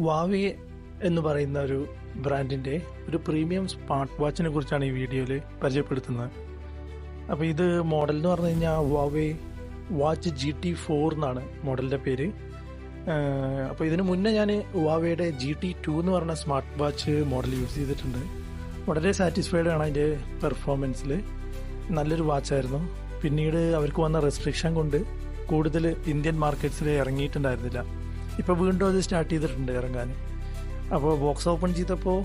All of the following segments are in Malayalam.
വാവി എന്ന് പറയുന്ന ഒരു ബ്രാൻഡിൻ്റെ ഒരു പ്രീമിയം സ്മാർട്ട് വാച്ചിനെ കുറിച്ചാണ് ഈ വീഡിയോയിൽ പരിചയപ്പെടുത്തുന്നത്. അപ്പോൾ ഇത് മോഡൽ എന്ന് പറഞ്ഞു കഴിഞ്ഞാൽ വാവി വാച്ച് GT4 എന്നാണ് മോഡലിൻ്റെ പേര്. അപ്പോൾ ഇതിന് മുന്നേ ഞാൻ വാവയുടെ GT2 എന്ന് പറഞ്ഞ സ്മാർട്ട് വാച്ച് മോഡൽ യൂസ് ചെയ്തിട്ടുണ്ട്. വളരെ സാറ്റിസ്ഫൈഡ് ആണ് അതിൻ്റെ പെർഫോമൻസിൽ. നല്ലൊരു വാച്ചായിരുന്നു. പിന്നീട് അവർക്ക് വന്ന റെസ്ട്രിക്ഷൻ കൊണ്ട് കൂടുതൽ ഇന്ത്യൻ മാർക്കറ്റ്സിൽ ഇറങ്ങിയിട്ടുണ്ടായിരുന്നില്ല. ഇപ്പോൾ വീണ്ടും അത് സ്റ്റാർട്ട് ചെയ്തിട്ടുണ്ട് ഇറങ്ങാൻ. അപ്പോൾ ബോക്സ് ഓപ്പൺ ചെയ്തപ്പോൾ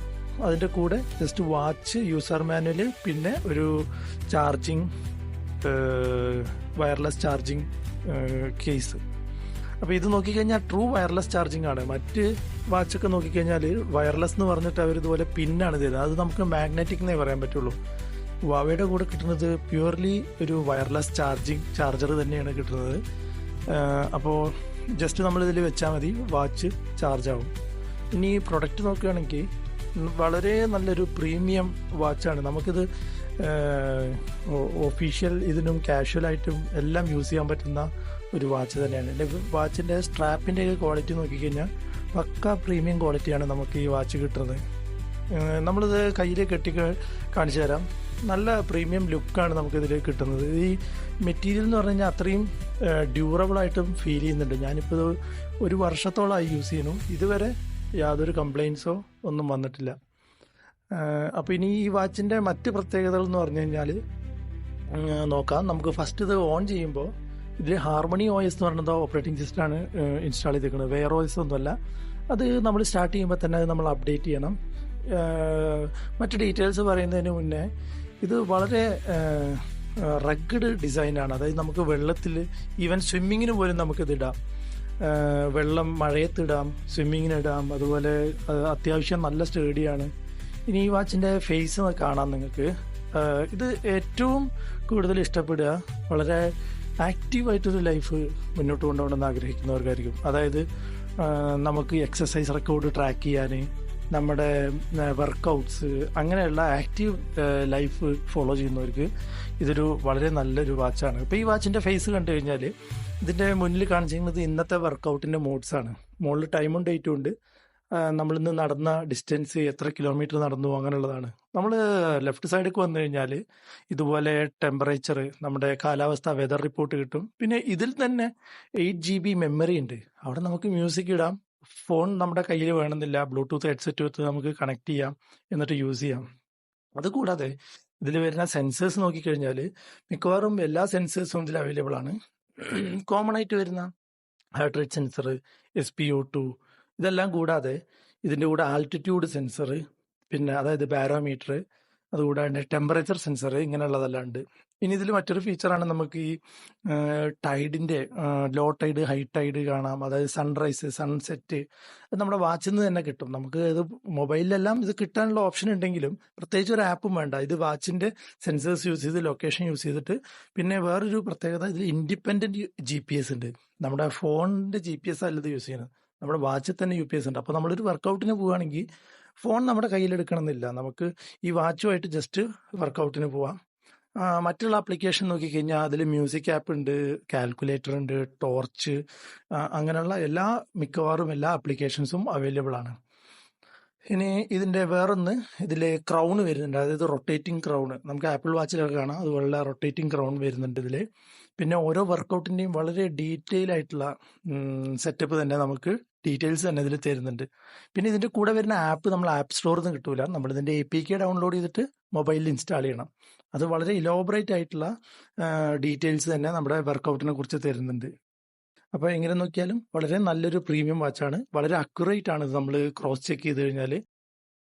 അതിൻ്റെ കൂടെ ജസ്റ്റ് വാച്ച്, യൂസർ മാനുവൽ, പിന്നെ ഒരു ചാർജിങ്, വയർലെസ് ചാർജിങ് കേസ്. അപ്പോൾ ഇത് നോക്കിക്കഴിഞ്ഞാൽ ട്രൂ വയർലെസ് ചാർജിങ് ആണ്. മറ്റ് വാച്ചൊക്കെ നോക്കിക്കഴിഞ്ഞാൽ വയർലെസ് എന്ന് പറഞ്ഞിട്ട് അവർ ഇതുപോലെ പിന്നാണ് തരുന്നത്. അത് നമുക്ക് മാഗ്നറ്റിക് എന്നേ പറയാൻ പറ്റുള്ളൂ. വാവയുടെ കൂടെ കിട്ടുന്നത് പ്യുവർലി ഒരു വയർലെസ് ചാർജർ തന്നെയാണ് കിട്ടുന്നത്. അപ്പോൾ ജസ്റ്റ് നമ്മളിതിൽ വെച്ചാൽ മതി, വാച്ച് ചാർജ് ആവും. ഇനി പ്രൊഡക്റ്റ് നോക്കുകയാണെങ്കിൽ വളരെ നല്ലൊരു പ്രീമിയം വാച്ചാണ്. നമുക്കിത് ഒഫീഷ്യൽ ഇതിനും കാഷ്വലായിട്ടും എല്ലാം യൂസ് ചെയ്യാൻ പറ്റുന്ന ഒരു വാച്ച് തന്നെയാണ്. എൻ്റെ വാച്ചിൻ്റെ സ്ട്രാപ്പിൻ്റെ ക്വാളിറ്റി നോക്കിക്കഴിഞ്ഞാൽ പക്ക പ്രീമിയം ക്വാളിറ്റിയാണ് നമുക്ക് ഈ വാച്ച് കിട്ടുന്നത്. നമ്മളിത് കയ്യിൽ കെട്ടി കാണിച്ചു തരാം. നല്ല പ്രീമിയം ലുക്കാണ് നമുക്കിതിൽ കിട്ടുന്നത്. ഈ മെറ്റീരിയൽ എന്ന് പറഞ്ഞു കഴിഞ്ഞാൽ അത്രയും ഡ്യൂറബിളായിട്ടും ഫീൽ ചെയ്യുന്നുണ്ട്. ഞാനിപ്പോൾ ഒരു വർഷത്തോളമായി യൂസ് ചെയ്യുന്നു. ഇതുവരെ യാതൊരു കംപ്ലയിൻസോ ഒന്നും വന്നിട്ടില്ല. അപ്പോൾ ഇനി ഈ വാച്ചിൻ്റെ മറ്റ് പ്രത്യേകതകൾ എന്ന് പറഞ്ഞു കഴിഞ്ഞാൽ നോക്കാം. നമുക്ക് ഫസ്റ്റ് ഇത് ഓൺ ചെയ്യുമ്പോൾ ഇതിൽ ഹാർമണി OS എന്ന് പറയുന്നത് ഓപ്പറേറ്റിംഗ് സിസ്റ്റമാണ് ഇൻസ്റ്റാൾ ചെയ്തിരിക്കുന്നത്. വെയർ OS ഒന്നുമല്ല. അത് നമ്മൾ സ്റ്റാർട്ട് ചെയ്യുമ്പോൾ തന്നെ അത് നമ്മൾ അപ്ഡേറ്റ് ചെയ്യണം. മറ്റ് ഡീറ്റെയിൽസ് പറയുന്നതിന് മുന്നേ ഇത് വളരെ റഗ്ഗഡ് ഡിസൈനാണ്. അതായത് നമുക്ക് വെള്ളത്തിൽ, ഈവൻ സ്വിമ്മിങ്ങിന് പോലും നമുക്കിത് ഇടാം. വെള്ളം മഴയത്തിടാം, സ്വിമ്മിങ്ങിനിടാം. അതുപോലെ അത്യാവശ്യം നല്ല സ്റ്റേഡിയാണ്. ഇനി ഈ വാച്ചിൻ്റെ ഫേസ് കാണാം നിങ്ങൾക്ക്. ഇത് ഏറ്റവും കൂടുതൽ ഇഷ്ടപ്പെടുക വളരെ ആക്റ്റീവായിട്ടൊരു ലൈഫ് മുന്നോട്ട് കൊണ്ടുപോകണമെന്ന് ആഗ്രഹിക്കുന്നവർക്കായിരിക്കും. അതായത് നമുക്ക് എക്സസൈസ് റെക്കോർഡ് ട്രാക്ക് ചെയ്യാൻ, നമ്മുടെ വർക്കൗട്ട്സ്, അങ്ങനെയുള്ള ആക്റ്റീവ് ലൈഫ് ഫോളോ ചെയ്യുന്നവർക്ക് ഇതൊരു വളരെ നല്ലൊരു വാച്ചാണ്. ഇപ്പോൾ ഈ വാച്ചിൻ്റെ ഫേസ് കണ്ടു കഴിഞ്ഞാൽ ഇതിൻ്റെ മുന്നിൽ കാണിച്ചിരിക്കുന്നത് ഇന്നത്തെ വർക്കൗട്ടിൻ്റെ മോഡ്സാണ്. മുകളിൽ ടൈമും ഡേറ്റും ഉണ്ട്. നമ്മളിന്ന് നടന്ന ഡിസ്റ്റൻസ്, എത്ര കിലോമീറ്റർ നടന്നു, അങ്ങനെയുള്ളതാണ്. നമ്മൾ ലെഫ്റ്റ് സൈഡിലേക്ക് വന്നു കഴിഞ്ഞാൽ ഇതുപോലെ ടെമ്പറേച്ചർ, നമ്മുടെ കാലാവസ്ഥ, വെതർ റിപ്പോർട്ട് കിട്ടും. പിന്നെ ഇതിൽ തന്നെ 8 GB മെമ്മറി ഉണ്ട്. അവിടെ നമുക്ക് മ്യൂസിക് ഇടാം. ഫോൺ നമ്മുടെ കയ്യിൽ വേണമെന്നില്ല. ബ്ലൂടൂത്ത് ഹെഡ്സെറ്റ് വെച്ച് നമുക്ക് കണക്ട് ചെയ്യാം, എന്നിട്ട് യൂസ് ചെയ്യാം. അതുകൂടാതെ ഇതിൽ വരുന്ന സെൻസേഴ്സ് നോക്കിക്കഴിഞ്ഞാൽ മിക്കവാറും എല്ലാ സെൻസേഴ്സും ഇതിൽ അവൈലബിൾ ആണ്. കോമൺ ആയിട്ട് വരുന്ന ഹാർട്ട് റേറ്റ് സെൻസർ, SpO2, ഇതെല്ലാം കൂടാതെ ഇതിൻ്റെ കൂടെ ആൾട്ടിറ്റ്യൂഡ് സെൻസർ, പിന്നെ അതായത് ബാരോമീറ്റർ, അതുകൂടാതെ ടെമ്പറേച്ചർ സെൻസർ, ഇങ്ങനെയുള്ളതെല്ലാം ഉണ്ട്. ഇനി ഇതിൽ മറ്റൊരു ഫീച്ചറാണ് നമുക്ക് ഈ ടൈഡിൻ്റെ ലോ ടൈഡ്, ഹൈ ടൈഡ് കാണാം. അതായത് സൺറൈസ്, സൺസെറ്റ്, അത് നമ്മുടെ വാച്ചിൽ നിന്ന് തന്നെ കിട്ടും. നമുക്ക് ഇത് മൊബൈലിലെല്ലാം ഇത് കിട്ടാനുള്ള ഓപ്ഷൻ ഉണ്ടെങ്കിലും പ്രത്യേകിച്ച് ഒരു ആപ്പും വേണ്ട. ഇത് വാച്ചിൻ്റെ സെൻസേഴ്സ് യൂസ് ചെയ്ത്, ലൊക്കേഷൻ യൂസ് ചെയ്തിട്ട്, പിന്നെ വേറൊരു പ്രത്യേകത, ഇതിൽ ഇൻഡിപെൻഡൻറ്റ് GPS ഉണ്ട്. നമ്മുടെ ഫോണിൻ്റെ GPS അല്ല ഇത് യൂസ് ചെയ്യുന്നത്, നമ്മുടെ വാച്ചിൽ തന്നെ UPS ഉണ്ട്. അപ്പോൾ നമ്മളൊരു വർക്കൗട്ടിന് പോവുകയാണെങ്കിൽ ഫോൺ നമ്മുടെ കയ്യിലെടുക്കണം എന്നില്ല. നമുക്ക് ഈ വാച്ചുമായിട്ട് ജസ്റ്റ് വർക്കൗട്ടിന് പോവാം. മറ്റുള്ള ആപ്ലിക്കേഷൻ നോക്കിക്കഴിഞ്ഞാൽ അതിൽ മ്യൂസിക് ആപ്പ് ഉണ്ട്, കാൽക്കുലേറ്റർ ഉണ്ട്, ടോർച്ച്, അങ്ങനെയുള്ള മിക്കവാറും എല്ലാ ആപ്ലിക്കേഷൻസും അവൈലബിൾ ആണ്. ഇനി ഇതിൻ്റെ വേറൊന്ന്, ഇതിൽ ക്രൗൺ വരുന്നുണ്ട്. അതായത് റൊട്ടേറ്റിംഗ് ക്രൗൺ നമുക്ക് ആപ്പിൾ വാച്ചിലൊക്കെ കാണാം. അതുപോലുള്ള റൊട്ടേറ്റിംഗ് ക്രൗൺ വരുന്നുണ്ട് ഇതിൽ. പിന്നെ ഓരോ വർക്കൗട്ടിൻ്റെയും വളരെ ഡീറ്റെയിൽ ആയിട്ടുള്ള സെറ്റപ്പ് തന്നെ, നമുക്ക് ഡീറ്റെയിൽസ് തന്നെ ഇതിൽ തരുന്നുണ്ട്. പിന്നെ ഇതിൻ്റെ കൂടെ വരുന്ന ആപ്പ് നമ്മൾ ആപ്പ് സ്റ്റോറിൽ നിന്ന് കിട്ടൂല. നമ്മളിതിൻ്റെ APK ഡൗൺലോഡ് ചെയ്തിട്ട് മൊബൈലിൽ ഇൻസ്റ്റാൾ ചെയ്യണം. അത് വളരെ ഇലോബറേറ്റ് ആയിട്ടുള്ള ഡീറ്റെയിൽസ് തന്നെ നമ്മുടെ വർക്കൗട്ടിനെ കുറിച്ച് തരുന്നുണ്ട്. അപ്പോൾ എങ്ങനെ നോക്കിയാലും വളരെ നല്ലൊരു പ്രീമിയം വാച്ചാണ്. വളരെ അക്യുറേറ്റ് ആണ്. നമ്മൾ ക്രോസ് ചെക്ക് ചെയ്ത് കഴിഞ്ഞാൽ